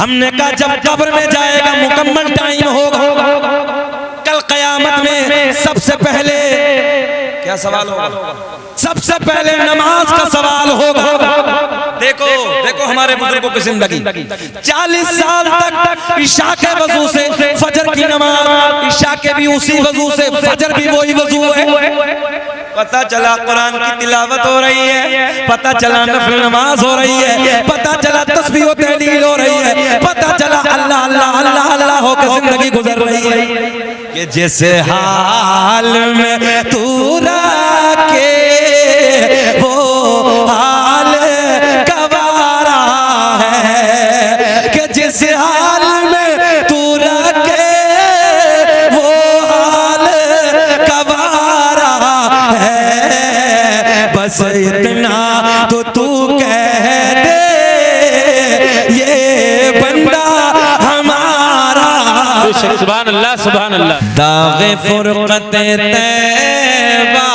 हमने कहा जब कब्र में जाएगा मुकम्मल टाइम होगा, कल क़यामत में सबसे पहले क्या सवाल होगा? सबसे पहले नमाज का सवाल होगा। देखो देखो हमारे बुजुर्गों की जिंदगी 40 साल तक इशा के वजू से फजर की नमाज, इशा के भी उसी वजू से, फजर भी वही वजू है। पता चला कुरान की तिलावत हो रही है, पता चला नफल नमाज हो रही है, पता चला तस्बीह व तहलील हो रही है, पता चला अल्लाह अल्लाह अल्लाह अल्लाह होकर जिंदगी गुजर रही है। कि जिस हाल में तू रखे वो हाल गवारा है, कि जिस हाल में तू रखे वो हाल गवारा है। बस इतना तो तू कह दे ये बंदा हमारा। सुभान अल्लाह सुभान अल्लाह। दाग़े फुरक़त तैबा।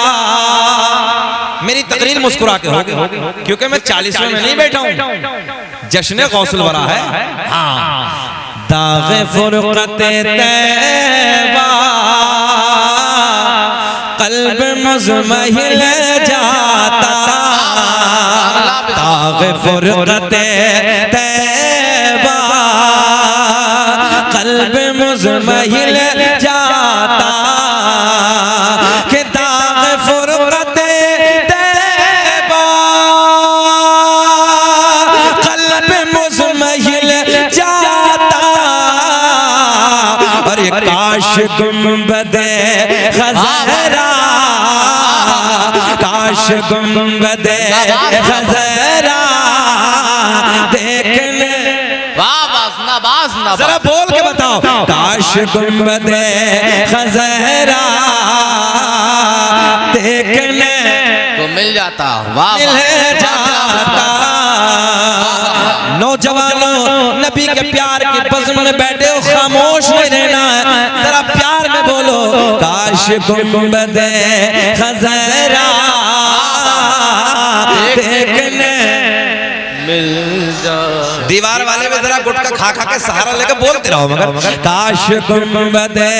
मेरी तकरीर मुस्कुरा के होगी क्योंकि मैं 40वें में नहीं बैठा हूँ, जश्न गौसुल वरा है। हाँ, दाग़े फुरक़त तैबा क़ल्ब मुज़महिल जाता, दाग़े फुरक़त तैबा क़ल्ब मुज़महिल जाता, कि दाग़े फुरक़त तैबा क़ल्ब मुज़महिल जाता। और ये काश गुंबदे खज़रा, काश गुंबदे खज़रा देखने। जरा बोल के बताओ, काश गुंबदे खज़रा देखने तो मिल जाता, मिल जाता। नौजवानों, नबी के प्यार के बज़्म में बैठे हो, खामोश नहीं रहना है, जरा प्यार में बोलो, काश गुंबदे खज़रा देखने मिल जा। दीवार वाले में जरा गुटका खा खा के सहारा लेके बोलते रहो, मगर काश गुंबदे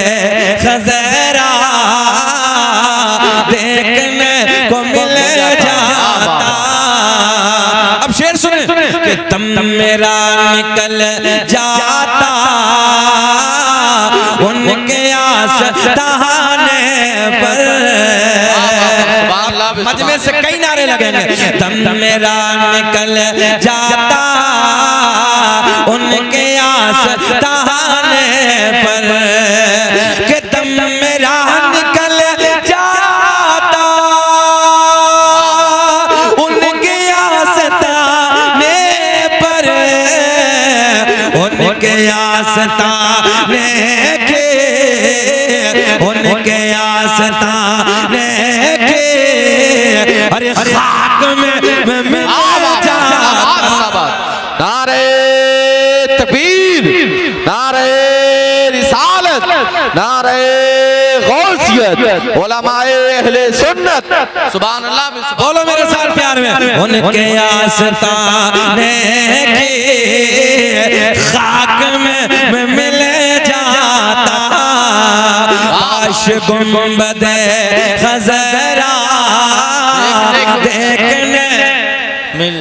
खज़रा देखने को मिल जाता। अब शेर सुने कि दम मेरा निकल जाता उनके आस्ताने पर। मजमे से कई नारे लगेंगे। दम मेरा निकल जाता उनके आस्ताने पर, कि दम मेरा निकल जाता उनके आस्ताने पर, उनके आस्ताने के, उनके आस्ताने के। अरे खाक में मिल जाता। नारे तकबीर, नारे रिसालत, नारे गौसियत, उलमाए अहले सुन्नत। सुभान अल्लाह। बोलो मेरे साथ प्यार में, उनके आस्ताने के खाक में मिल जाता। काश गुंबदे खज़रा देखने मिल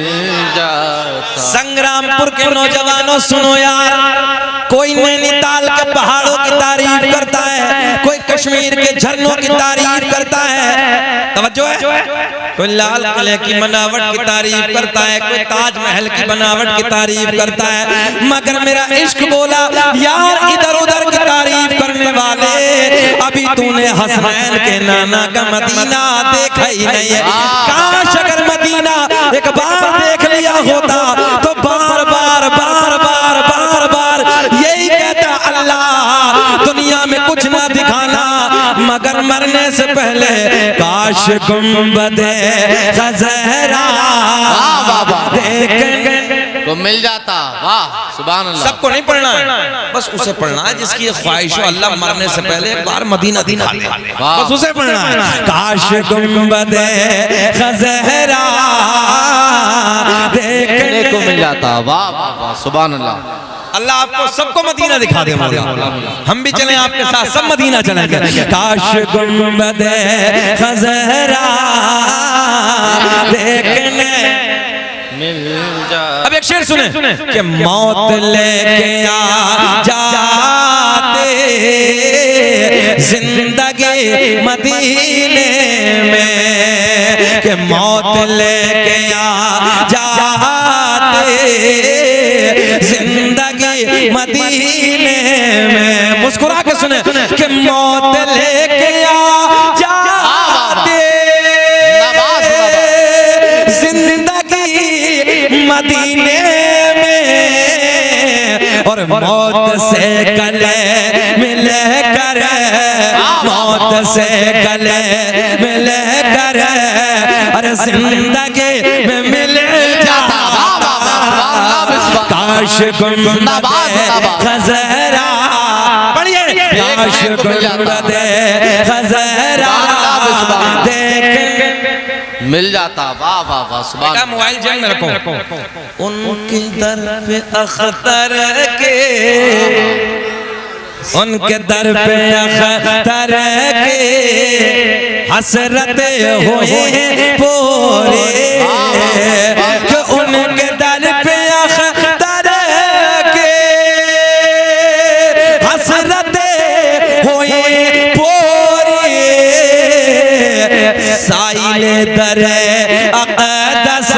जाता। संग्रामपुर के नौजवानों सुनो यार, कोई नैनीताल के पहाड़ों की तारीफ करता है, कोई कश्मीर के झरनों की तारीफ करता है, तवज्जो है, कोई लाल किले की बनावट की तारीफ करता है, कोई ताजमहल की बनावट की तारीफ करता है, मगर मेरा इश्क बोला यार इधर उधर की तारीफ करने वाले, अभी तूने हसनैन के नाना का मदीना देखा ही नहीं है। काश अगर मदीना एक बार देख लिया होता तो बार बार बार बार बार बार यही कहता, अल्लाह दुनिया में कुछ ना दिखाना मगर मरने से पहले काश गुंबदे खज़रा देखने को मिल जाता। वाह सुभान अल्लाह। सबको नहीं पढ़ना है, बस उसे पढ़ना है जिसकी ये ख्वाहिश हो, अल्लाह मरने से पहले एक बार मदीना दिखा दे, बस उसे पढ़ना है। काश गुंबदे खज़रा देखने को मिल जाता। वाह वाह सुभान अल्लाह। अल्लाह आपको सबको मदीना दिखा दे मौला। हम भी चलें आपके साथ, सब मदीना चलेंगे। काश गुंबद खज़रा देखने मिल जा। अब एक शेर सुने कि मौत लेके आ जाते जिंदगी मदीने में, कि मौत लेके आ जाते जिंदगी मदीने में। मुस्कुरा के सुने कि मौत लेके आ जाते जिंदगी मदीने में, और मौत से गले मिले कर, मौत से गले मिले कर, अरे जिंदगी में मिल जाता। काश गुंबद खज़रा, पढ़िए, काश गुंबद खज़रा देखने मिल जाता। वाह वाह वाह, सुभान अल्लाह। मोबाइल जेब में रखो। उनके दर पे अख्तर के, उनके दर पे अख्तर के हसरत हुए पूरे, कि उनके दर पे अख्तर के हसरत हुए पूरे, साइले दरे अक़दस,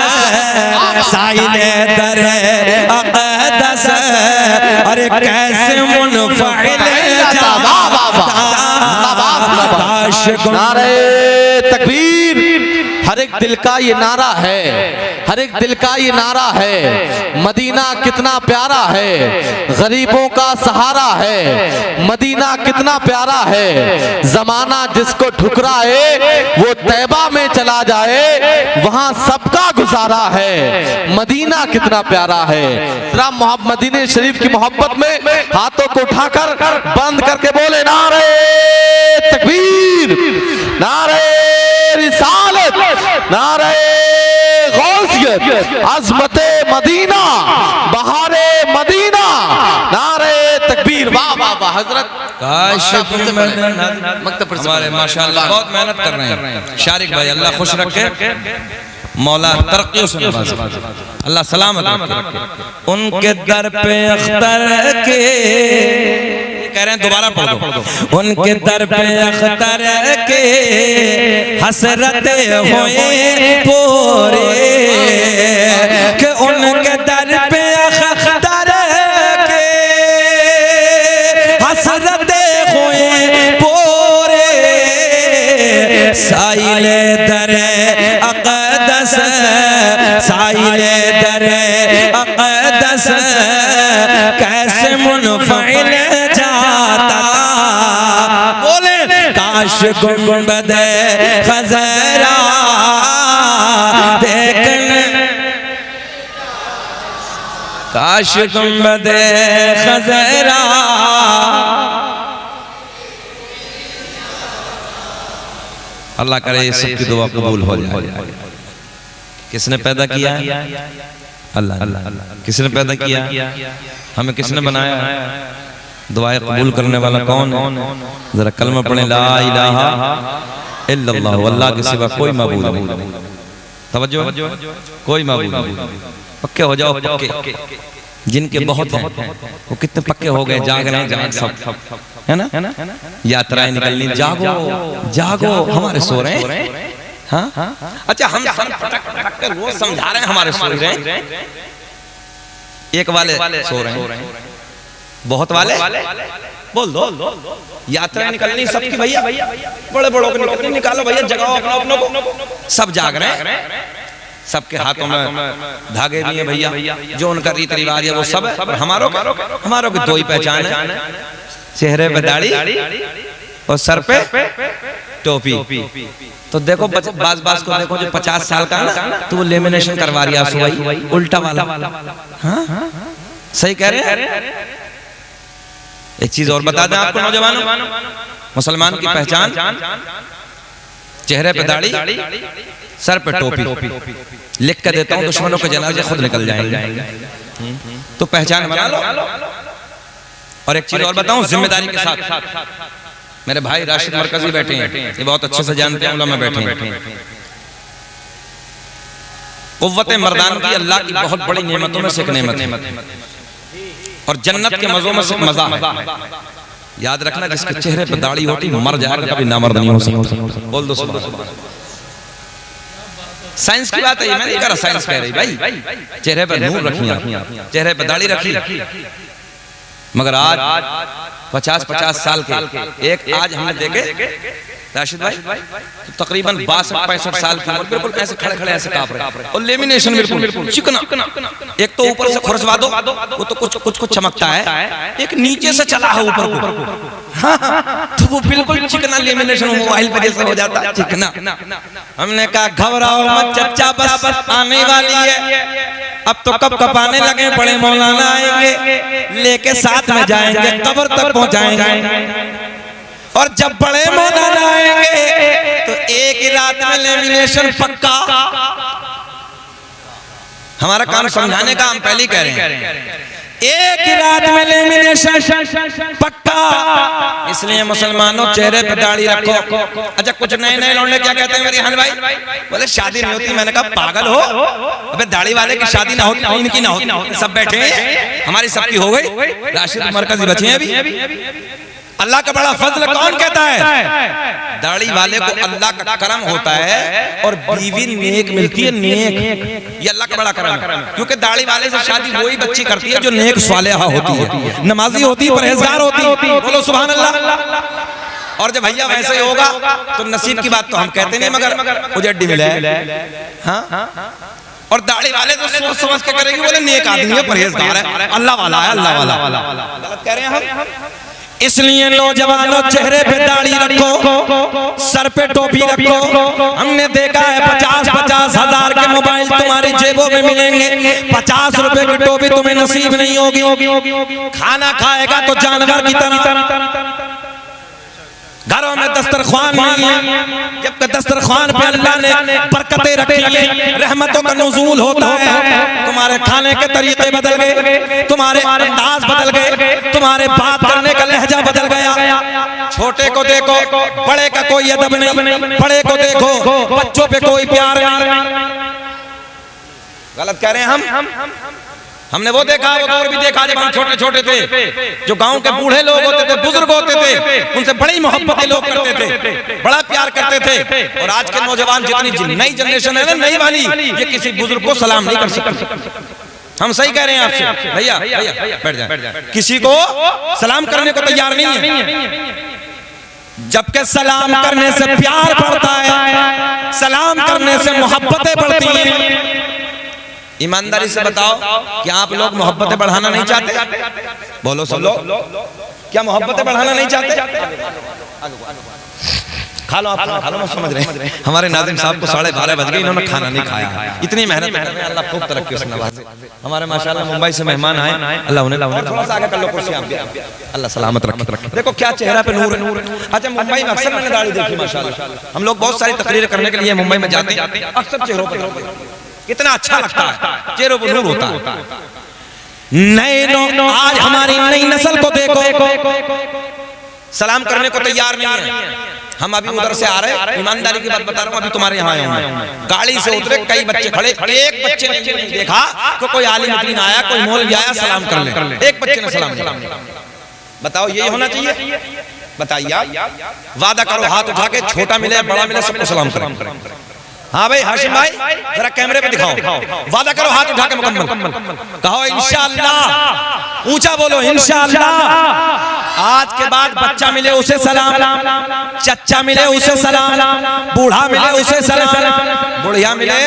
साइले दरे अक़दस, अरे कैसे मुनफ़िल जाता। नारे तकबीर। हर एक दिल का ये नारा है, हर एक दिल का ये नारा है। मदीना कितना प्यारा है, गरीबों का सहारा है। मदीना कितना प्यारा है, जमाना जिसको ठुकराए वो तैबा में चला जाए, वहां सबका गुजारा है। मदीना कितना प्यारा है। जरा मदीने शरीफ की मोहब्बत में हाथों को उठाकर बंद करके बोले नारे तकबीर, नारे रिसालत, नारे गौसियत, अज़मते मदीना, बहारे मदीना, नारे तकबीर। वाह वाह वाह हजरत। काश मकतब पर हमारे माशाअल्लाह बहुत मेहनत कर रहे हैं शारिक भाई, अल्लाह खुश रखे, मौला तरक्की से नवाजे, अल्लाह सलामत रखे। उनके दर पे अख्तर के, कह रहे हैं दोबारा पढ़ दो। उनके दर पे अख्तर के हसरत हुए पूरे, कि उनके दर पे अख्तर के हसरत हुए पूरे, साइले दरे अक़दस, साइले दरे अक़दस, कैसे मुनफ़िल जाता। बोले काश गुंबद खज़रा देखने, काश गुंबद खज़रा। अल्लाह करे सबकी दुआ कबूल हो जाए। किसने पैदा किया? अल्लाह। किसने पैदा किया? हमें किसने बनाया? दुआएं कबूल करने वाला कौन है? जरा कलमा पढ़े, ला इलाहा इल्लल्लाह, अल्लाह के सिवा कोई माबूद नहीं। तवज्जो, कोई माबूद नहीं। पक्के हो जाओ, पक्के। जिनके बहुत हैं वो कितने पक्के हो गए, जाग रहे हैं सब, है ना? यात्राएं निकलनी, जागो जागो, हमारे सो रहे हैं। हाँ, अच्छा हम पटक कर वो समझा रहे हैं, हमारे सो रहे हैं। एक वाले सो रहे हैं, बहुत वाले बोल दो। यात्राएं निकलनी सबकी भैया, बड़े बड़ों को निकालो भैया, जगाओ अपनों को। सब जाग रहे हैं, सबके हाथों में धागे भी हैं भैया, जो उनका रीति रिवाज है वो सब है। हमारों की दो ही पहचान है, चेहरे पे दाढ़ी और सर पे टोपी। तो देखो बाज को देखो, जो 50 साल का ना, तो वो लेमिनेशन करवा रही है सुबह उल्टा वाला। हाँ सही कह रहे हैं। एक चीज और बता दें आपको नौजवानों, मुसलमान की पहचान चेहरे पे दाढ़ी, सर पे टोपी। लिख कर देता हूँ, दुश्मनों के जनाजे खुद निकल जाएंगे। तो पहचान बना लो। और एक चीज और बताऊं जिम्मेदारी के साथ, मेरे भाई राशिद मरकजी बैठे हैं, ये बहुत अच्छे से जानते हैं, उलमा बैठे हैं। कुव्वत मर्दान की अल्लाह की बहुत बड़ी नेमतों में से एक नेमत है, और जन्नत के मजों में से मजा है। याद रखना, जिसके चेहरे पे दाढ़ी होती मर जाएगा, कभी नामर्द नहीं हो सकता। बोल दो सुभान अल्लाह। साइंस की बात है, मैं नहीं कह रहा, साइंस कह रही भाई चेहरे पे नूर रखिए, चेहरे पे दाढ़ी रखिए। मगर आज 50-50 साल के एक आज हमने देखे राशिद भाई तो तकरीबन 62-65 साल की उम्र, बिल्कुल ऐसे खड़े खड़े ऐसे कांप रहे, और लेमिनेशन बिल्कुल चिकना। एक तो ऊपर से खुरसवा दो, वो तो कुछ चमकता है, एक नीचे से चला है ऊपर को, तो वो बिल्कुल चिकना लेमिनेशन मोबाइल पर जैसे हो जाता है चिकना। हमने कहा घबराओ मत चच्चा, बस आने वाली है। अब तो कब कपाने लगे, बड़े मौलाना आएंगे, लेके साथ में जाएंगे, कब्र तक पहुंचाएंगे। और जब बड़े मौलाना आएंगे तो एक ही रात में लेमिनेशन पक्का। हमारा काम समझाने का, हम पहले कह रहे हैं, एक ही रात में लेमिनेशन पक्का। इसलिए मुसलमानों चेहरे पे दाढ़ी रखो। अच्छा, कुछ नए लौंडे क्या कहते हैं मेरे हन भाई, बोले शादी नहीं होती। मैंने कहा पागल हो, अबे दाढ़ी वाले की शादी ना होती, इनकी ना होती, सब बैठे हैं, हमारी सबकी हो गई। राशिद मरकजी बचे हैं अभी। अल्लाह का बड़ा फजल कौन कहता है? दाढ़ी वाले को अल्लाह का करम होता है, और बीवी नेक मिलती है, नेक। ये अल्लाह का बड़ा करम है, क्योंकि दाढ़ी वाले से शादी वही बच्ची करती है जो नेक सालेहा होती है, नमाजी होती है, परहेजगार होती है। बोलो सुभान अल्लाह। और जब भैया वैसे ही होगा तो नसीब की बात तो हम कहते नहीं, मगर उजड्डी मिले। हाँ, और दाढ़ी वाले तो सोच समझ के करेंगे, बोले नेक आदमी है, परहेजगार है, अल्लाह वाला है, अल्लाह वाला। गलत कह रहे हैं हम। इसलिए नौजवानों चेहरे पे दाढ़ी रखो, सर पे टोपी रखो। हमने देखा है 50-50 हजार के मोबाइल तुम्हारी जेबों में मिलेंगे, 50 रुपए की टोपी तुम्हें नसीब नहीं होगी। खाना खाएगा तो जानवर की तरह। घरों में दस्तरख्वान नहीं है, जबकि दस्तरख्वान पे अल्लाह ने बरकतें रखी है, रहमतों का नुज़ूल होता है। तुम्हारे खाने के तरीके बदल गए, तुम्हारे अंदाज बदल गए, तुम्हारे बात करने का लहजा बदल गया। छोटे को देखो, बड़े का कोई अदब नहीं, बड़े को देखो, बच्चों पे कोई प्यार नहीं। गलत कह रहे हैं हम। हमने वो देखा, वो दौर भी देखा जब हम छोटे छोटे थे, जो गांव के बूढ़े लोग होते थे, बुजुर्ग होते थे, उनसे बड़ी मोहब्बतें लोग करते थे, बड़ा प्यार करते थे। और आज के नौजवान, जितनी नई जनरेशन है ना, नई वाली, ये किसी बुजुर्ग को सलाम नहीं कर सकती। हम सही कह रहे हैं आपसे भैया, बैठ जाए, किसी को सलाम करने को तैयार नहीं है, जबकि सलाम करने से प्यार बढ़ता है, सलाम करने से मोहब्बतें बढ़ती हैं। ईमानदारी से बताओ, क्या आप लोग मोहब्बतें बढ़ाना नहीं चाहते? बोलो सब लोग, क्या मोहब्बतें बढ़ाना नहीं चाहते? खा लो, आप खा लो, मैं समझ रहे हैं। हमारे नाज़िम साहब को 12:30 बज गए, इन्होंने खाना नहीं खाया। इतनी मेहनत कर रहे हैं, अल्लाह खूब तरक्की उसने नवाजे। हमारे माशाल्लाह मुंबई से मेहमान आए, अल्लाह उन्हें थोड़ा सा आगे कर लो कुर्सी, आप अल्लाह सलामत रखे। देखो क्या चेहरा पे नूर है। अच्छा, मुंबई में अक्सर मैंने दाढ़ी देखी माशाल्लाह। हम लोग बहुत सारी तकरीरें करने के लिए मुंबई में जाते हैं, अक्सर चेहरों पर कितना अच्छा लगता है, चेहरों पर नूर होता है। नए आज हमारी नई नस्ल को देखो, सलाम करने को तैयार नहीं है। हम अभी उधर से आ रहे हैं, ईमानदारी की बात बता रहा हूँ, अभी तुम्हारे यहाँ आए होंगे, गाड़ी से उतरे, कई बच्चे खड़े, एक बच्चे ने नहीं देखा तो कोई आलिम दीन आया, कोई मौलवी आया, सलाम कर ले, एक बच्चे ने सलाम किया। बताओ ये होना चाहिए? बताइए आप। वादा करो हाथ उठा के, छोटा मिले बड़ा मिले सबको सलाम करो। हाँ भाई हाशिम भाई, जरा कैमरे पे दिखाओ, वादा करो हाथ उठा के मुकम्मल कहो इंशाअल्लाह, ऊंचा बोलो इंशाअल्लाह। आज के बाद बच्चा मिले उसे सलाम, चच्चा मिले उसे सलाम, बूढ़ा मिले उसे सलाम, बुढ़िया मिले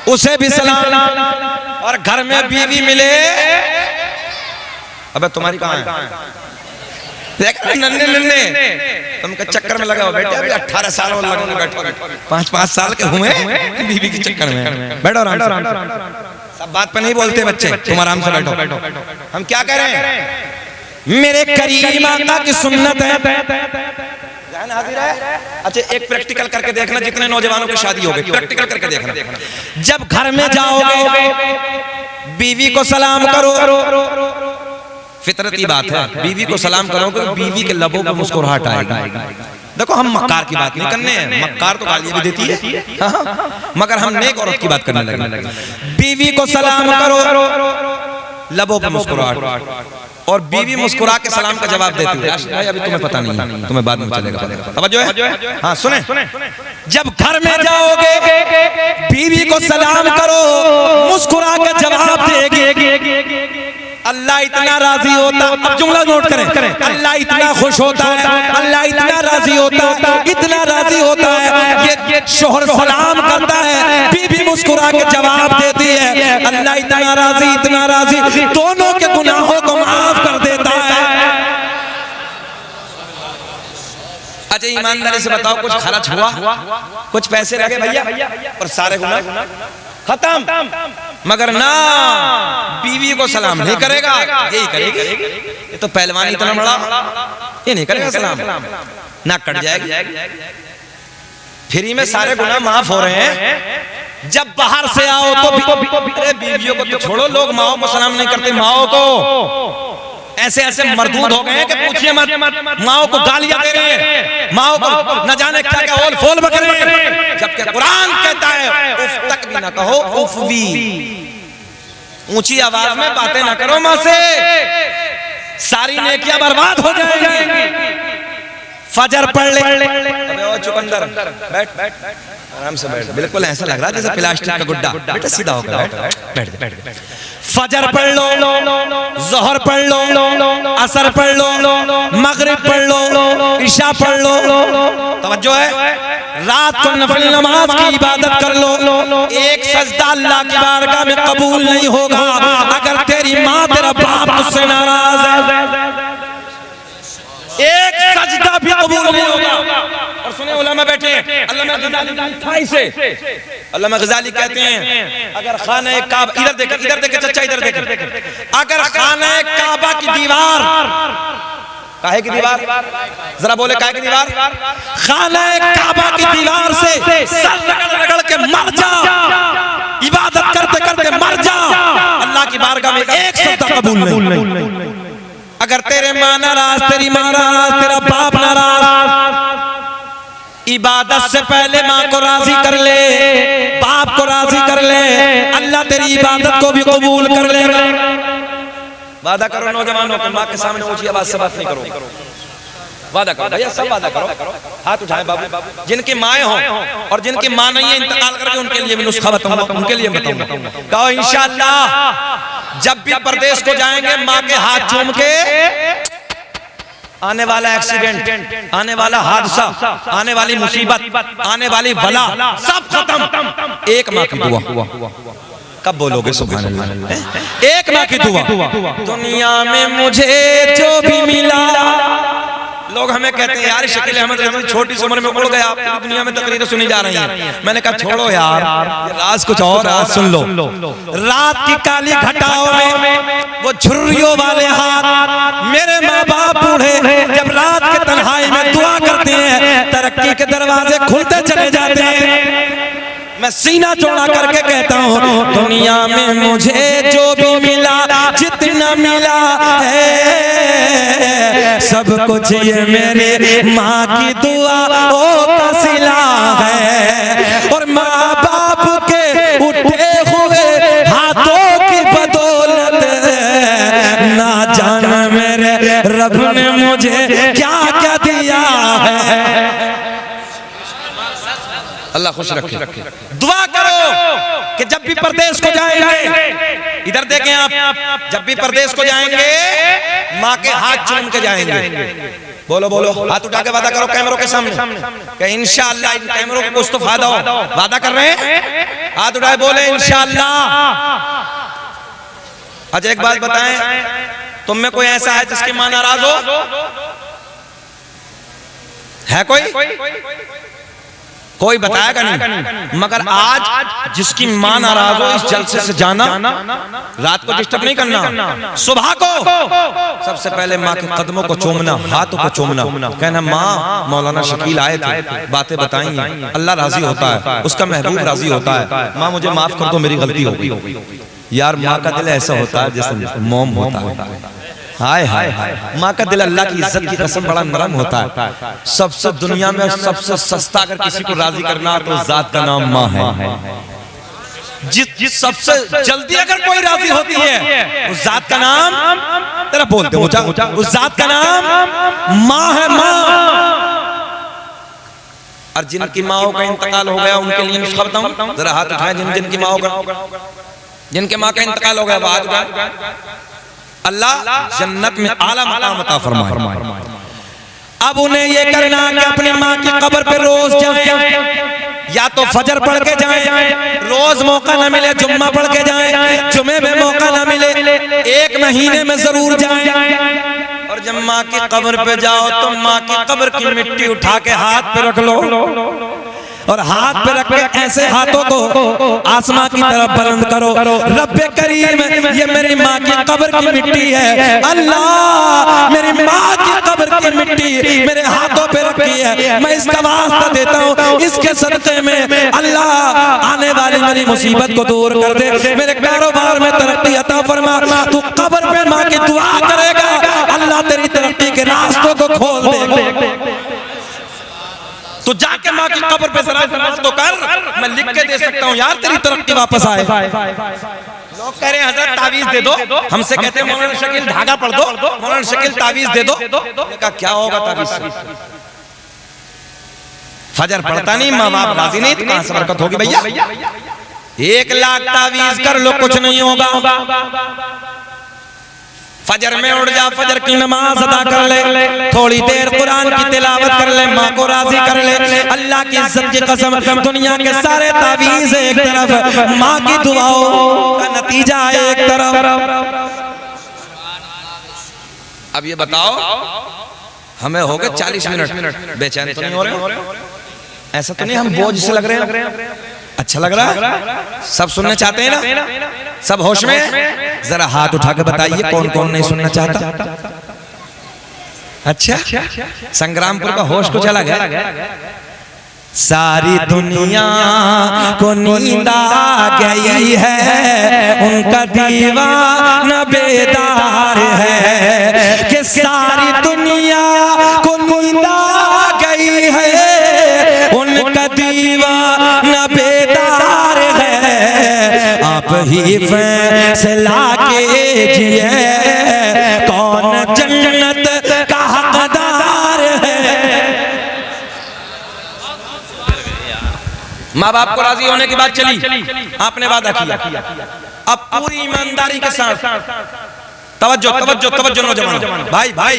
उसे भी सलाम, और घर में बीवी मिले। अबे तुम्हारी कहाँ है? देख नन्हे नन्हे तुमके चक्कर में लगा हो बेटे, अभी 18 साल और लगने बैठो, 5-5 साल के हुए बीवी के चक्कर में। बैठो आराम से, सब बात पे नहीं बोलते बच्चे, तुम आराम से बैठो। हम क्या कह रहे हैं? मेरे करीम आका की सुन्नत है। हाजिर है। अच्छा, एक प्रैक्टिकल करके देखना, जितने नौजवानों की शादी हो गई प्रैक्टिकल करके देखना। जब घर में जाओगे बीवी को सलाम करो, फितरती बात है, बीवी को सलाम करो क्योंकि बीवी के लबों पर मुस्कुराहट आएगी। देखो हम मक्कार की बात नहीं करने हैं, मक्कार तो गालियां भी देती है, मगर हम नेक औरत की बात करने लगे। बीवी को सलाम करो, लबों पर मुस्कुराहट, और बीवी मुस्कुरा के सलाम का जवाब देती है। राशिद भाई अभी तुम्हें पता नहीं है, तुम्हें बाद में चलेगा, तवज्जो है? हाँ सुने, जब घर में जाओगे बीवी को सलाम करो, मुस्कुरा के जवाब देगी। अल्लाह इतना राजी होता, अब जुमला नोट करें, अल्लाह इतना खुश होता है, अल्लाह इतना राजी होता है, इतना राजी होता है, ये शोहर सलाम करता है, बीवी मुस्कुरा के जवाब देती है। अल्लाह इतना राजी, दोनों के गुनाहों को माफ कर देता है। अच्छा ईमानदारी से बताओ, कुछ खर्च हुआ, कुछ पैसे लगे भैया, और सारे गुनाह खत्म। मगर ना, बीवी को सलाम नहीं करेगा, यही करेगी। ये तो पहलवानी इतना बड़ा, ये नहीं करेगा सलाम, ना कट जाएगी। फ्री में सारे गुनाह माफ हो रहे हैं। जब बाहर से आओ तो अरे बीवियों को तो छोड़ो, लोग माओ को सलाम नहीं करते, माओ को ऐसे ऐसे मरदूद हो गए कि पूछिए मत, माओ को गालियां दे रहे हैं, माओ को न जाने क्या क्या ओल फोल बक रहे हैं, जबकि कुरान कहता है उफ तक भी ना कहो, उफ भी, ऊंची आवाज में बातें ना करो मां से, सारी नेकियां बर्बाद हो जाएंगी। फजर पढ़ ले, अबे ओ चुकंदर बैठ, आराम से बैठ, बिल्कुल ऐसा लग रहा है जैसे प्लास्टिक का गुड्डा, बेटा सीधा होकर बैठ। फजर पढ़ लो, जोहर पढ़ लो, असर पढ़ लो, मगरिब पढ़ लो, इशा पढ़ लो, तवज्जो है, रात को नफिल नमाज की इबादत कर लो। एक सजदा अल्लाह की बारगाह में कबूल नहीं होगा अगर तेरी माँ तेरा बाप तुझसे नाराज है, एक सजदा भी कबूल नहीं होगा। और सुने उलमा बैठे, अल्लामा गज़ाली कहते हैं अगर खाना काबा, इधर देखे चचा, इधर देखे, अगर खाना काबा की दीवार, काहे की दीवार, जरा बोले काहे की दीवार, खाना काबा की दीवार से सर रगड़ के मर जा, इबादत करते करते मर जा, अल्लाह की बारगाह में एक सजदा कबूल नहीं। अगर तेरे माँ नाराज, तेरी माँ नाराज, तेरा बाप नाराज, इबादत से पहले माँ को राजी कर ले, बाप को राजी कर ले, अल्लाह तेरी इबादत को भी कबूल कर लेगा। वादा करो नौजवानों को, माँ के सामने ऊंची आवाज से बात नहीं करो, वादा करो भैया, सब वादा करो, हाथ उठाए बाबू, जिनकी माएँ हों और जिनकी माँ नहीं है इंतकाल करके, उनके लिए भी नुस्खा बताऊंगा, उनके लिए बताऊंगा। कहो इंशाअल्लाह जब भी परदेश को जाएंगे माँ के हाथ चूम के, आने वाला एक्सीडेंट, आने वाला हादसा, आने वाली मुसीबत, आने वाली बला सब खत्म, एक माँ की दुआ। कब बोलोगे सुभान अल्लाह? एक माँ की दुआ। दुनिया में मुझे जो भी मिला, लोग हमें कहते हैं यार शकील अहमद रज़वी छोटी सी उम्र में उड़ गया, आप दुनिया में तकरीरें सुनी जा रही हैं। मैंने कहा छोड़ो यार, राज कुछ और, आज सुन लो। रात की काली घटाओं में वो झुर्रियों वाले हाथ, मेरे माँ बाप बूढ़े जब रात के तन्हाई में दुआ करते हैं, तरक्की के दरवाजे खुलते चले जाते हैं। मैं सीना चौड़ा करके कहता हूँ दुनिया में मुझे जो भी मिला, जितना मिला है सब कुछ ये मेरे माँ की दुआ का सिला है, और माँ बाप के उठे हुए हाथों की बदौलत ना जाने मेरे रब ने मुझे क्या क्या दिया है। अल्लाह खुश रखे। दुआ करो कि जब भी परदेश को जाएंगे, इधर देखें आप, जब भी परदेश को जाएंगे माँ के हाथ चूम के जाएंगे। बोलो बोलो, हाथ उठा के वादा करो कैमरों के सामने कि इंशाअल्लाह इन कैमरों को कुछ तो फायदा हो। वादा कर रहे हैं, हाथ उठाए बोले इंशाअल्लाह। अच्छा एक बात बताएं, तुम में कोई ऐसा है जिसकी माँ नाराज हो? है कोई? कोई बताएगा नहीं। मगर आज जिसकी मां नाराज हो, इस जलसे से जाना, रात को डिस्टर्ब नहीं करना, सुबह को सबसे पहले माँ के कदमों को चूमना, हाथों को चूमना, कहना माँ मौलाना शकील आए थे, बातें बताई, अल्लाह राजी होता है, उसका महबूब राजी होता है, माँ मुझे माफ कर दो, मेरी गलती हो गई। यार माँ का दिल ऐसा होता है जैसे मोम होता है। हाय हाय हाय, माँ का दिल अल्लाह की इज्जत की कसम बड़ा नरम होता है। सबसे दुनिया में सबसे सस्ता अगर किसी को राजी करना तो जात का नाम माँ है। जिस सबसे जल्दी अगर कोई राजी होती है उस जात का नाम, तेरा बोलते ऊंचा, उस जात का नाम माँ है, माँ। और जिनकी माओ का इंतकाल हो गया उनके लिए नुस्खा बताऊं, जरा हाथ उठाएं जिनकी माओ का, जिनके माँ का इंतकाल हो गया, बात उठाएं। अल्लाह जन्नत में आला मकाम अता फरमाए। अब उन्हें ये करना कि अपनी माँ की कब्र पे रोज जाएं, या तो फजर पढ़ के जाएं, रोज मौका ना मिले जुम्मा पढ़ के जाएं, जुमे में मौका ना मिले एक महीने में जरूर जाएं। और जब माँ की कब्र पे जाओ तो माँ की कब्र की मिट्टी उठा के हाथ पे रख लो, और हाथ पे रख के ऐसे हाथों को आसमां की तरफ बुलंद करो, रब्बे करीम ये मेरी माँ की कब्र की मिट्टी है, अल्लाह मेरी माँ की कब्र की मिट्टी मेरे हाथों पे रखी है, मैं इसका वास्ता देता हूँ, इसके सदक़े में अल्लाह आने वाली मेरी मुसीबत को दूर कर दे, मेरे कारोबार में तरक्की अता फरमा। तू कब्र पे माँ की दुआ करेगा, अल्लाह तेरी तरक्की के रास्तों को खोल दे। तो जाके माँ की कब्र पे जरा तो कर, मैं लिख के दे सकता हूँ यार तेरी तरक्की वापस आए। लोग कह रहे हैं हजरत तावीज दे दो, हमसे कहते हैं मौलाना शकील धागा पढ़ दो, मौलाना शकील तावीज दे दो। मैंने कहा क्या होगा तावीज से? फजर पढ़ता नहीं, माँ बाप राजी नहीं, तो कहां से बरकत होगी भैया? 1 लाख तावीज कर लो कुछ नहीं होगा। फजर में उठ जा, फजर की नमाज अदा कर ले, थोड़ी देर कुरान की तिलावत कर ले, माँ को राजी कर ले। अल्लाह की इज्जत की कसम, दुनिया के सारे तावीज एक तरफ, माँ की दुआओं का नतीजा एक तरफ। अब ये बताओ, हमें हो गए 40 मिनट, बेचैन तो नहीं हो रहे? ऐसा तो नहीं हम बोझ से लग रहे हैं? अच्छा लग रहा है? सब सुनना चाहते हैं ना? सब होश में? जरा हाथ उठा के बताइए कौन कौन नहीं सुनना चाहता। अच्छा, संग्रामपुर का होश को चला गया। सारी दुनिया को नींद आ गई है, उनका दीवाना बेदार है, कि सारी दुनिया को नींद आ गई है, उनका दीवाना बेदार है। आप ही फैसला कीजिए कौन जन्नत का हकदार है। माँ बाप को राजी होने की बात चली, आपने वादा किया, अब पूरी ईमानदारी के साथ तवज्जो तवज्जो तवज्जो नौजवान भाई भाई,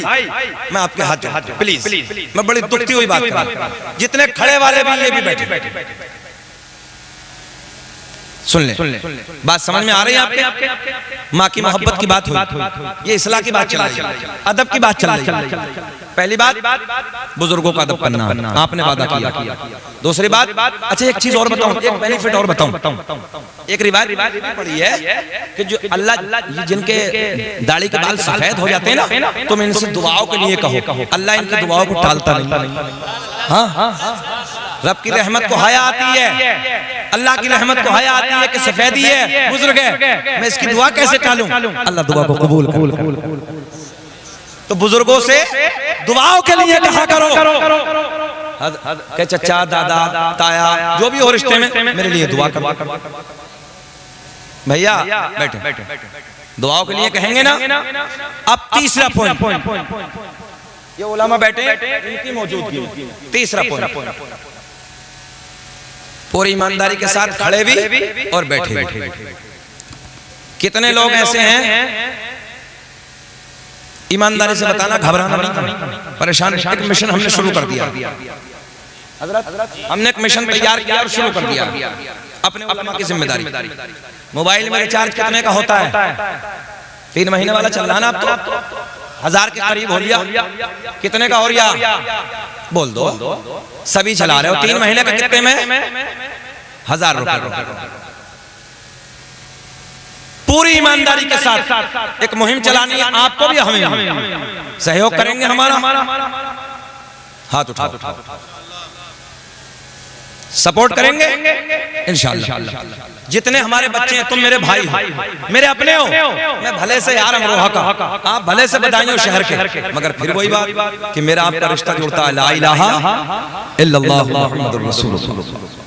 मैं आपके हाथ जोड़ता हूं प्लीज, मैं बड़ी दुखती हुई बात कर रहा हूं, जितने खड़े वाले भी ये भी बैठे, सुन ले बात समझ में आ रही है आपके? माँ की मोहब्बत की बात हुई, ये इस्लाह की बात चल रही है, अदब की बात चल रही है। पहली बात बुजुर्गों का अदब करना, आपने वादा किया। दूसरी बात, अच्छा एक चीज और बताऊं, एक बेनिफिट और बताऊं, एक रिवायत पड़ी है कि जो अल्लाह जिनके दाढ़ी के बाल सफेद हो जाते हैं ना, तुम इनसे दुआओं के लिए कहो, अल्लाह इनकी दुआओं को टालता नहीं। हाँ, रब की रहमत को हया आती है, अल्लाह की रहमत को हया आती है कि सफेदी है, बुजुर्ग है, मैं इसकी दुआ कैसे टालूं? अल्लाह दुआ को कबूल कर। तो बुजुर्गों से दुआओं के लिए कहा करो कि चचा दादा ताया जो भी हो रिश्ते में मेरे लिए दुआ करो। भैया बैठे, दुआओं के लिए कहेंगे ना। अब तीसरा पॉइंट, ये उलमा बैठे इनकी मौजूदगी, तीसरा पॉइंट, पूरी ईमानदारी के साथ खड़े भी और बैठे भी। कितने लोग ऐसे हैं, ईमानदारी से बताना, घबराना नहीं, परेशान। एक मिशन हमने शुरू कर दिया, हमने एक मिशन तैयार किया और शुरू कर दिया, अपने उलमा की जिम्मेदारी। मोबाइल में रिचार्ज कितने का होता है? 3 महीने वाला चल रहा है ना आपको? 1000 के करीब हो लिया। कितने का हो लिया बोल दो। सभी चला रहे हो 3 महीने के कितने में 1000 रुपए। पूरी ईमानदारी के साथ एक मुहिम चलानी है, आपको भी हमें सहयोग करेंगे। हमारा हाथ उठाओ, सपोर्ट करेंगे इंशाअल्लाह। जितने हमारे बच्चे हैं, तुम मेरे भाई हो, मेरे अपने हो। मैं भले से यार अमरोहा का, आप भले से बदायूं हो शहर के, मगर फिर वही बात कि मेरा आपका रिश्ता जुड़ता है। ला इलाहा इल्लल्लाह मुहम्मदुर रसूलुल्लाह।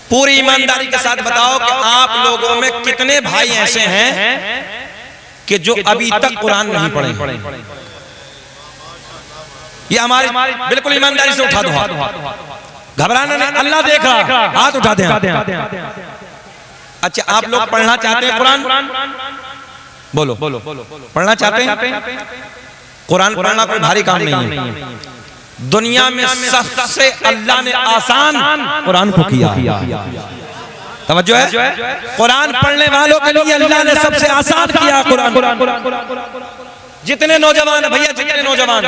पूरी ईमानदारी के साथ बताओ कि आप लोगों में कितने भाई ऐसे हैं कि जो अभी तक कुरान नहीं पढ़े? ये हमारी बिल्कुल ईमानदारी से उठा दो हाथ, घबराना नहीं, अल्लाह देख रहा। हाथ उठा दें। अच्छा, आप लोग पढ़ना चाहते हैं कुरान? बोलो पढ़ना चाहते हैं? कुरान पढ़ना कोई भारी काम नहीं है। दुनिया में सबसे अल्लाह ने आसान कुरान को किया। तवज्जो है, कुरान पढ़ने वालों के लिए अल्लाह ने सबसे आसान किया कुरान। जितने नौजवान भैया, जितने नौजवान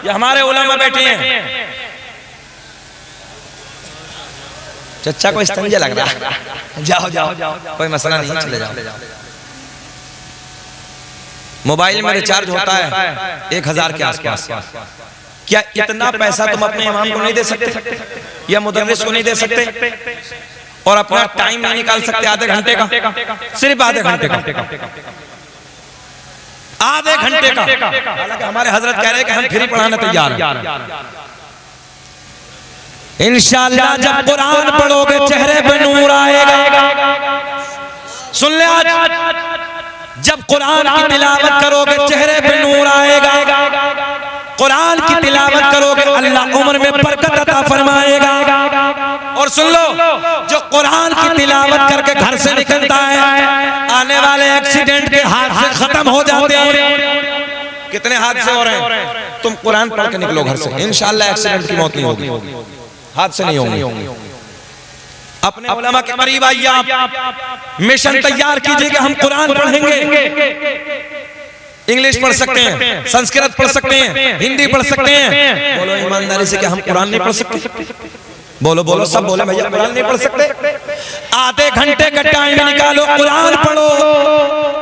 ये हमारे उलमा बैठे हैं, चचा को इस्तंजा लग रहा है, जाओ कोई मसला नहीं, चले जाओ। मोबाइल में रिचार्ज होता है 1000 के आसपास। क्या इतना पैसा तुम अपने इमाम को नहीं दे सकते या मुदर्रिस को नहीं दे सकते और अपना टाइम नहीं निकाल सकते आधे घंटे का? सिर्फ आधे घंटे का, आधे घंटे का। हालांकि हमारे हजरत कह रहे हैं कि हम फ्री पढ़ाने तैयार हैं। इंशाअल्लाह जब कुरान पढ़ोगे चेहरे पे नूर आएगा। सुन ले, आज जब कुरान की तिलावत करोगे चेहरे पे नूर आएगा। कुरान की तिलावत करोगे अल्लाह उम्र में बरकत अता फरमाएगा। और सुन लो, जो कुरान की तिलावत करके घर से निकलता है, आने वाले एक्सीडेंट के हादसे खत्म हो जाते हैं। कितने हादसे हो रहे हैं? तुम कुरान पढ़ के निकलो घर से, इंशाअल्लाह एक्सीडेंट की मौत नहीं होगी, हादसे नहीं होंगे। अपने उलमा के करीब आइए, आप मिशन तैयार कीजिए कि हम कुरान पढ़ेंगे। इंग्लिश पढ़ सकते हैं, संस्कृत पढ़ सकते हैं, हिंदी पढ़ सकते हैं। बोलो ईमानदारी से कि हम कुरान नहीं पढ़ सकते? बोलो सब बोले भैया कुरान नहीं पढ़ सकते। आधे घंटे का टाइम निकालो, कुरान पढ़ो।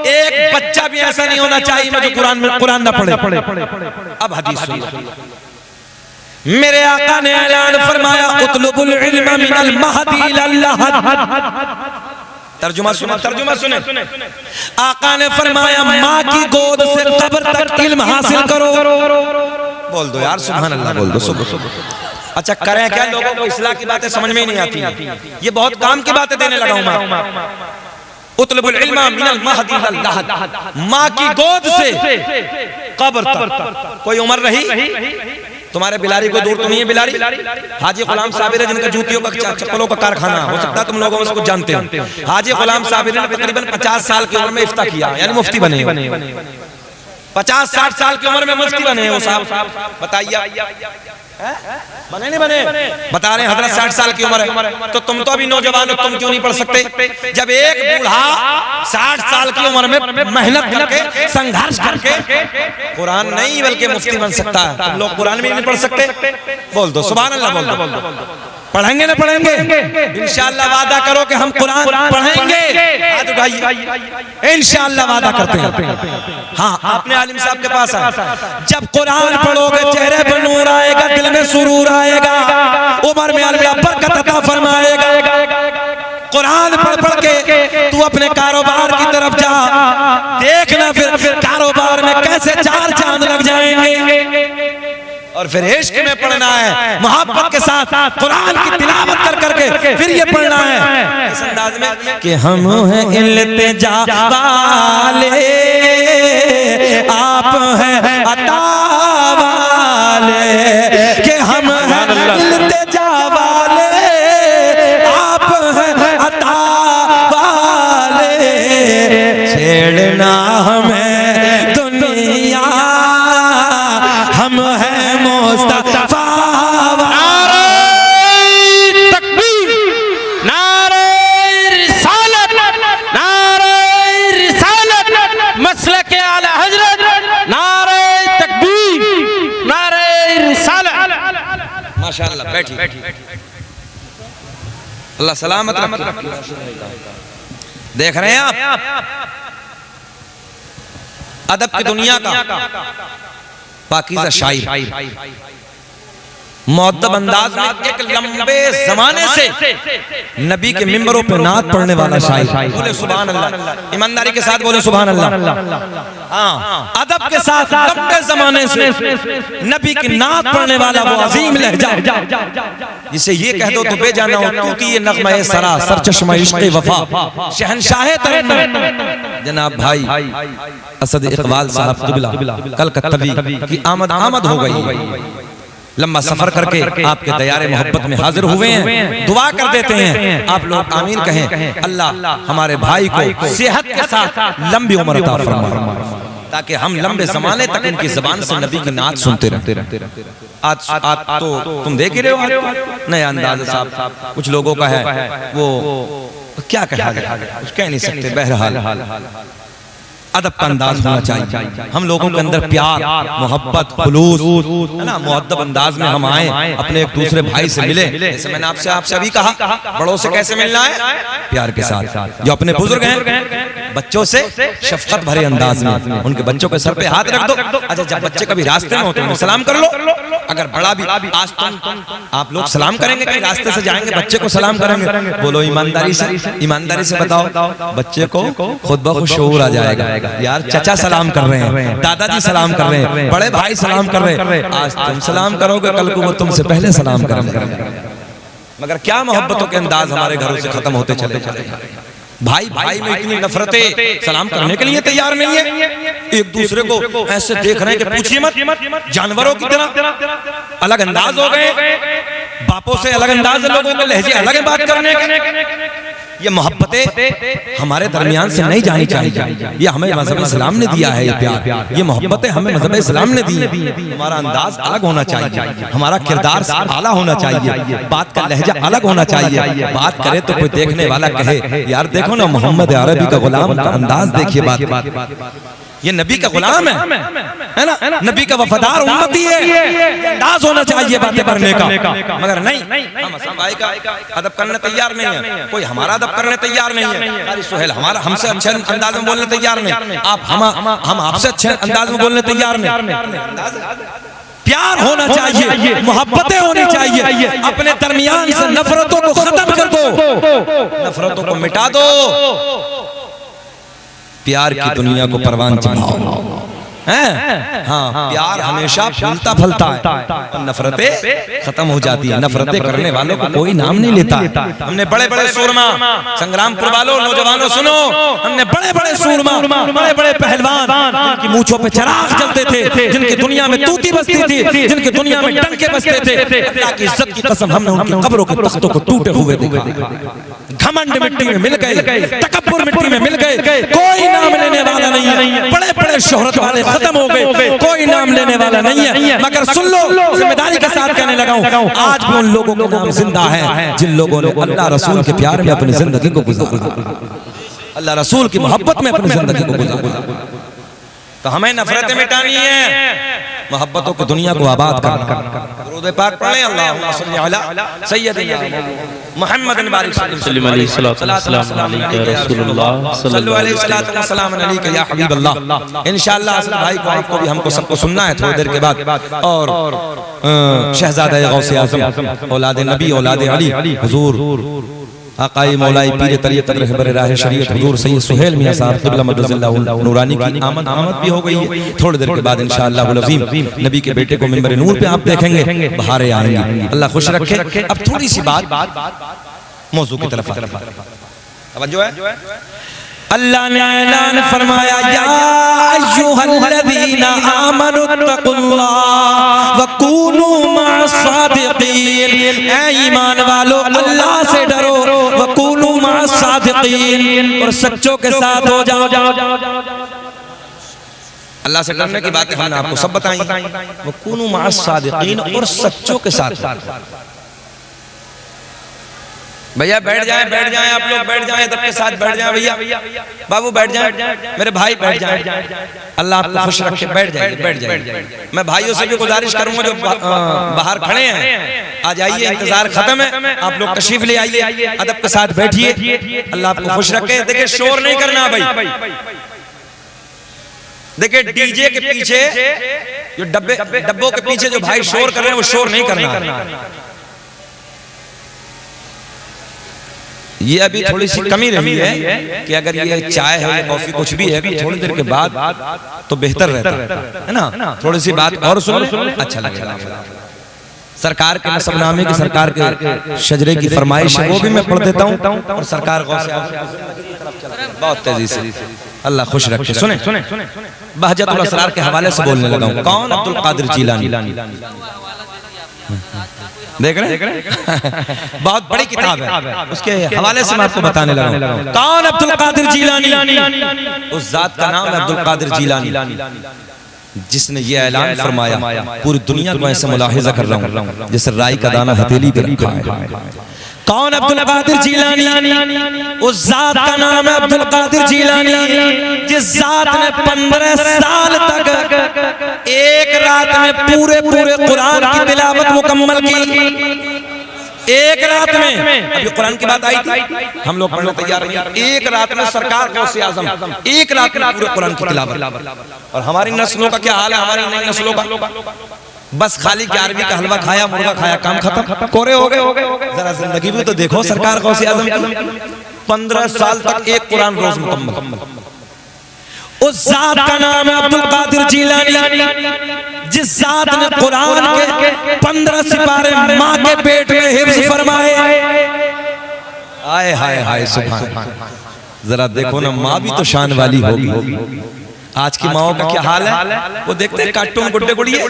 एक बच्चा भी ऐसा नहीं होना चाहिए जो कुरान ना पढ़े। अब हदीस सुनो, मेरे आका ने ऐलान फरमाया, उतलुबुल इल्म मिनल महदी इलल लहद। तर्जुमा सुने। आका ने फरमाया, माँ की गोद से कब्र तक इल्म हासिल करो। बोल दो यार सुभान अल्लाह, बोल दो। अच्छा करें क्या? लोगों को इस्लाम की बातें समझ में ही नहीं आती। ये बहुत काम की बातें देने लगा हूं मैं। उतलुबुल इल्म मिनल महदी इलल लहद, माँ की गोद से कब्र तक। कोई उम्र रही? तुम्हारे बिलारी को दूर तो नहीं है बिलारी? हाजी गुलाम साबिर है, जिनका जूतियों का चप्पलों का कारखाना, हो सकता है तुम लोगों में उसको जानते हो। हाजी गुलाम साबिर ने तकरीबन 50 साल की उम्र में इफ्ता किया, यानी मुफ्ती बने। 50-60 साल की उम्र में मुफ्ती बने वो साहब। बताइए बने नहीं बने? बता रहे हैं हजरत 60 साल की उम्र है, तो तुम तो अभी नौजवान हो, तुम क्यों नहीं पढ़ सकते? जब एक बूढ़ा 60 साल की उम्र में मेहनत करके, संघर्ष करके कुरान नहीं बल्कि मुफ्ती बन सकता है, तुम लोग कुरान भी नहीं पढ़ सकते? बोल दो सुभान अल्लाह, बोल दो। पढ़ेंगे ना पढ़ेंगे? इंशाअल्लाह वादा करो कि हम कुरान पढ़ेंगे। हाथ उठाइए, इंशाअल्लाह वादा करते हैं। हाँ, आपने आलिम साहब के पास आए, जब कुरान पढ़ोगे चेहरे पर नूर आएगा, दिल में सुरूर आएगा, उम्र में अल्लाह बरकत अता फरमाएगा। कुरान पढ़ के तू अपने कारोबार की तरफ जा, देखना फिर कारोबार में कैसे 4 चांद लग जाएंगे। और फिर इश्क में पढ़ना है, मोहब्बत के साथ कुरान की तिलावत कर करके फिर ये पढ़ना है इस अंदाज में कि हम हैं इल्तिजा वाले, आप हैं अता वाले, कि हम हैं इल्तिजा वाले, आप हैं अता वाले। छेड़ना हमें दुनिया, हम हैं मुस्तफा। नारे तकबीर, नारे रिसालत, नारे रिसालत, मसलक आला हजरत, नारे बैठिए। अल्लाह सलामत रखे। देख रहे हैं आप अदब की दुनिया का पाकीज़ा शायर मुअद्दब अंदाज में एक लंबे जमाने से नबी के मिंबरों पे नात पढ़ने वाला शायर। बोले सुभान अल्लाह, ईमानदारी के साथ बोले सुभान अल्लाह। हाँ, अदब के साथ लंबे जमाने से नबी की नात पढ़ने वाला वो अजीम लहजा जिसे ये कह दो तो बेजाना हो, क्योंकि ये नग़्मा है सरा सरचश्मा इश्क़ वफा शहंशाह तरन्नुम जनाब भाई असद इक़बाल साहब क़िबला कलकत्तवी की आमद हो गई। लंबा सफर करके आपके दयारे मोहब्बत में हाजिर हुए हैं। दुआ कर देते हैं आप लोग आमीन कहें। अल्लाह हमारे भाई को सेहत के साथ लंबी उम्र अता फरमाए ताकि हम लंबे जमाने तक इनकी ज़बान से नबी की नात सुनते रहते। आज तो तुम देख ही रहे हो नया अंदाज़ साहब कुछ लोगों का है, वो क्या कहा जाए, कुछ कह नहीं सकते। बहरहाल अदब का अंदाज होना चाहिए। हम लोगों के अंदर प्यार मोहब्बत खुलूस है ना, मुअद्दब अंदाज में हम आए, अपने एक दूसरे भाई से मिले। जैसे मैंने आपसे अभी कहा, बड़ों से कैसे मिलना है, प्यार के साथ। जो अपने बुजुर्ग हैं बच्चों से शफकत भरे अंदाज में उनके बच्चों के सर पे हाथ रख दो। अच्छा, जब बच्चे कभी रास्ते में हो तो उन्हें सलाम कर लो। अगर बड़ा भी आज तुम आप लोग सलाम करेंगे, कहीं रास्ते से जाएंगे बच्चे को सलाम करेंगे, बोलो ईमानदारी से बताओ, बच्चे को खुद ब खुद शऊर आ जाएगा। यार चचा सलाम कर रहे हैं, दादाजी सलाम कर रहे हैं, बड़े भाई सलाम कर रहे हैं, आज तुम सलाम करोगे कल को वो तुमसे पहले सलाम करेंगे। मगर क्या मोहब्बतों के अंदाज हमारे घरों से खत्म होते चले जाते हैं। भाई भाई में इतनी नफरतें, सलाम करने के लिए तैयार नहीं है, एक दूसरे को ऐसे देख रहे हैं कि पूछिए मत, जानवरों की तरह अलग अंदाज हो गए। बापों से अलग अंदाज है, लोगों के लहजे अलग है बात करने के। ये मोहब्बतें हमारे दरमियान से नहीं जानी चाहिए। ये हमें मज़हब इस्लाम ने दिया है, ये प्यार, ये मोहब्बतें हमें मज़हब इस्लाम ने दी है। हमारा अंदाज अलग होना चाहिए, हमारा किरदार आला होना चाहिए, बात का लहजा अलग होना चाहिए। बात करे तो कोई देखने वाला कहे यार देखो ना मोहम्मद अरबी का गुलाम का अंदाज देखिए, बात ये नबी का गुलाम है ना, नबी का वफादार उम्मती है। अंदाज होना चाहिए बातें करने का। मगर नहीं, हम असम भाई का अदब करने तैयार नहीं है, कोई हमारा अदब करने तैयार नहीं है। अरे सुहेल हमारा हमसे अच्छे अंदाज में बोलने तैयार नहीं, आप हम आपसे अच्छे अंदाज में बोलने तैयार नहीं। प्यार होना चाहिए, मोहब्बतें होनी चाहिए। अपने दरमियान से नफरतों को खत्म कर दो, नफरतों को मिटा दो, प्यार की दुनिया को परवान चढ़ाओ। हाँ, प्यार हमेशा फूलता फलता है, नफरतें खत्म हो जाती है। नफरतें करने वालों को कोई नाम नहीं लेता। हमने बड़े बड़े सूरमा, संग्रामपुर वालों नौजवानों सुनो, हमने बड़े बड़े सूरमा, बड़े बड़े पहलवान जिनकी मूंछों पे चिराग जलते थे, जिनकी दुनिया में तूती बसती थी, जिनकी दुनिया में डंके बसते थे, अल्लाह की इज्जत की कसम हमने उनकी कब्रों के तख्तों को टूटे हुए देखा। घमंड मिट्टी में मिल गए, तकब्बुर मिट्टी में मिल गए, कोई नाम लेने वाला नहीं है। बड़े बड़े शोहरत वाले खत्म हो गए, कोई नाम लेने वाला नहीं है। मगर सुन लो, जिम्मेदारी के साथ कहने लगा हूं, आज भी उन लोगों के नाम जिंदा है जिन लोगों ने अल्लाह रसूल के प्यार में अपनी जिंदगी को गुजारा, अल्लाह रसूल की मोहब्बत में अपनी जिंदगी को गुजारा। तो हमें नफरतें मिटानी है, मोहब्बतों को दुनिया को आबाद करना। दुरूद पाक पढ़ें, अल्लाहुम्मा सल्ली अला सय्यदिना मुहम्मदिन बारिक सल्लल्लाहु अलैहि वसल्लम रसूलुल्लाह सल्लल्लाहु अलैहि वसल्लम अलैका या हबीबल्लाह। इंशाअल्लाह असल भाई को आपको भी हमको सबको सुनना है थोड़ी देर के बाद। और शहजादा गौसे आज़म औलाद नबी औलाद अली हुजूर आकाई मौलाई पीर तरीक़त रहबर राह शरीयत हुजूर सैयद सुहेल मियां साहब क़िबला मददल्लाहु नूरानी की आमद भी हो गई है। थोड़ी देर के बाद इंशाअल्लाह अज़ीम नबी के बेटे को मिंबर नूर पे आप देखेंगे, बहारें आएंगी। अल्लाह खुश रखे। अब थोड़ी सी बात मौजू की तरफ तवज्जो है। अल्लाह ने ऐलान फरमाया, या अय्युहल्लज़ीना आमनुत्तकुल्लाह व कूनू मअस-सादिक़ीन। ऐ ईमान वालो अल्लाह से डरो, व कूनू मअस-सादिक़ीन, और सच्चों के साथ हो जाओ। अल्लाह से डरने की बातें हमने आपको सब बताई। व कूनू मअस-सादिक़ीन, और सच्चों के साथ। भैया बैठ जाएं आप लोग, बैठ जाएं सबके साथ, बैठ जाएं भैया, बाबू बैठ जाएं, मेरे भाई बैठ जाएं, अल्लाह आपको खुश रखे, बैठ जाइए। मैं भाइयों से भी गुजारिश करूंगा जो बाहर खड़े हैं, आ जाइए, इंतजार खत्म है, आप लोग तशरीफ ले आइए, अदब के साथ बैठिए, अल्लाह आपको खुश रखे। देखिए शोर नहीं करना भाई, देखिए डीजे के पीछे जो डब्बों के पीछे जो भाई शोर कर रहे हैं वो शोर नहीं करना। ये अभी थोड़ी सी कमी रही है कि अगर ये चाय है या कॉफी कुछ भी है तो थोड़ी देर के बाद तो बेहतर रहता है ना, थोड़ी सी बात और सुन अच्छा लगेगा। सरकार के नसबनामे की, सरकार के शजरे की फरमाइश है, वो भी मैं पढ़ देता हूँ और सरकार बहुत तेजी से, अल्लाह खुश रखे। सुने बहजतुल असरार के हवाले से बोलने लगा हूँ। कौन? अब्दुल कादिर जीलानी। देख रहे हैं बहुत बड़ी किताब है, उसके हवाले से मैं आपको बताने लगा हूँ। कौन? अब्दुल कादिर जीलानी। उस जात का नाम है अब्दुल कादिर जीलानी जिसने ये ऐलान फरमाया, पूरी दुनिया को ऐसे मुलाहिजा कर रहा हूँ जैसे राई का दाना हथेली पे रखा है। कौन? अब्दुल कादिर जीलानी। उस जात का नाम है अब्दुल कादिर जीलानी जिस जात ने 15 साल तक एक रात में पूरे कुरान की तिलावत मुकम्मल की। एक रात में, अभी कुरान की बात आई थी, हम लोग पढ़ने तैयार नहीं, एक रात में सरकार गौसे आजम एक रात में पूरे कुरान की तिलावत। और हमारी नस्लों का क्या हाल है, हमारी नई नस्लों का बस खाली 11वीं का हलवा खाया, मुर्गा खाया, काम खत्म, कोरे हो गए। जरा जिंदगी भी तो देखो सरकार गौसे आजम की, 15 साल तक एक कुरान रोज मुकम्मल। उस जात का नाम है अब्दुल कादिर जीलानी जिस जात ने कुरान के 15 सिपारे माँ के पेट में हिफ्ज फरमाए। आए हाय हाय सुभान। जरा देखो ना, माँ भी तो शान वाली होगी। आज की माओ का क्या हाल है, वो देखते हैं कार्टून गुड्डे गुड़िया,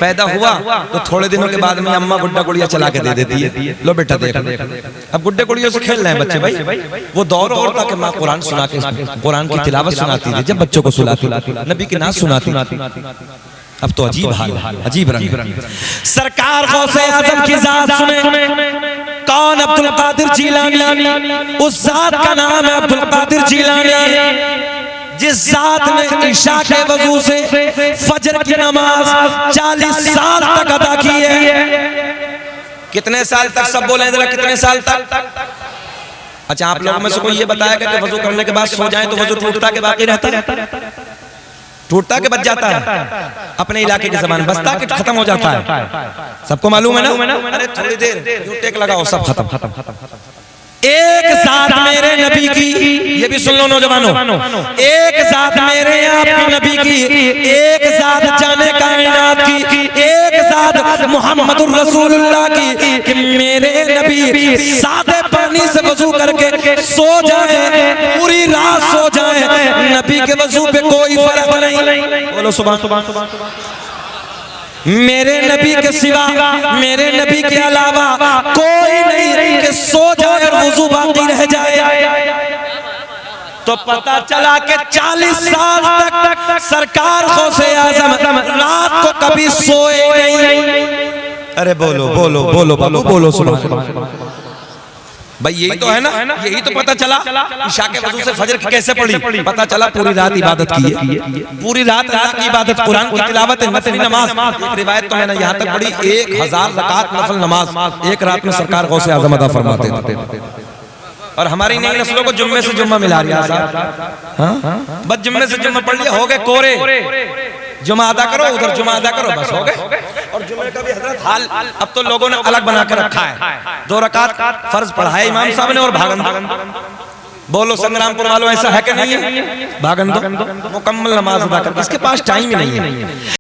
पैदा हुआ तो थोड़े दिनों के बाद में अम्मा गुड्डा गुड़िया चला के दे देती है, लो बेटा देख। अब गुड्डे गुड़ियों से खेल रहे हैं बच्चे भाई। वो दौर और था कि माँ कुरान सुना के, कुरान की तिलावत सुनाती थी, जब बच्चों को सुनाती, नबी की नात सुनाती। अब तो अजीब हाल, अजीब रंग। सरकार गौसे आजम की जात सुने। कौन? अब्दुल कादिर जीलानी। उस जात का नाम है अब्दुल कादिर जीलानी जिस जात ने इशा के वजू से फजर की नमाज 40 साल तक अदा की है। कितने साल तक? सब बोले जरा, कितने साल तक? अच्छा, आप लोगों में से कोई ये बताएगा कि वजू करने के बाद सो जाए तो वजू टूटता के बाकी रहता है? टूटता के बच जाता है, अपने इलाके की जबान बसता के खत्म हो जाता है। सबको मालूम है ना? अरे थोड़ी देर यूं टेक लगाओ, सब खत्म। एक जात मेरे नबी की, ये भी सुन लो नौजवानों, एक जात मेरे आपके नबी की, एक जात जाने कायनात की, एक जात मुहम्मदुर रसूलुल्लाह की कि मेरे नबी सादे पानी से वजू करके सो जाए, पूरी रात सो जाए, नबी के वजू पे कोई फर्क नहीं। बोलो सुभान। मेरे नबी के सिवा, मेरे नबी के अलावा कोई नहीं कि सो जाए और वुजू बाकी रह जाए। तो पता चला कि 40 साल तक सरकार गौसे आजम रात को कभी सोए नहीं। अरे बोलो बोलो बोलो बाबू, बोलो सुभान। भाई यही तो है ना, यही तो पता चला इशा के वजू से फजर कैसे पड़ी। पता चला पूरी रात इबादत की है, पूरी रात अल्लाह की इबादत, कुरान की तिलावत, नफली नमाज। एक रिवायत तो मैंने यहाँ तक पढ़ी 1000 रकात नफल नमाज एक रात में सरकार गौसे आजम अदा फरमाते थे। और हमारी नई नस्लों को जुम्मे से जुम्मा मिला रही है, बस जुम्मे से जुम्मा पढ़ लिया, हो गए कोरे। जुमा अदा करो, उधर जुमा अदा करो, बस हो गए। और जुमे का भी हजरत हाल अब तो लोगों ने अलग बना कर रखा है। 2 रकात फर्ज पढ़ाए इमाम साहब ने और भागन दो। बोलो संग्रामपुर वालों, ऐसा है कि नहीं है? भागन दो, मुकम्मल नमाज अदा कर, इसके पास टाइम ही नहीं है।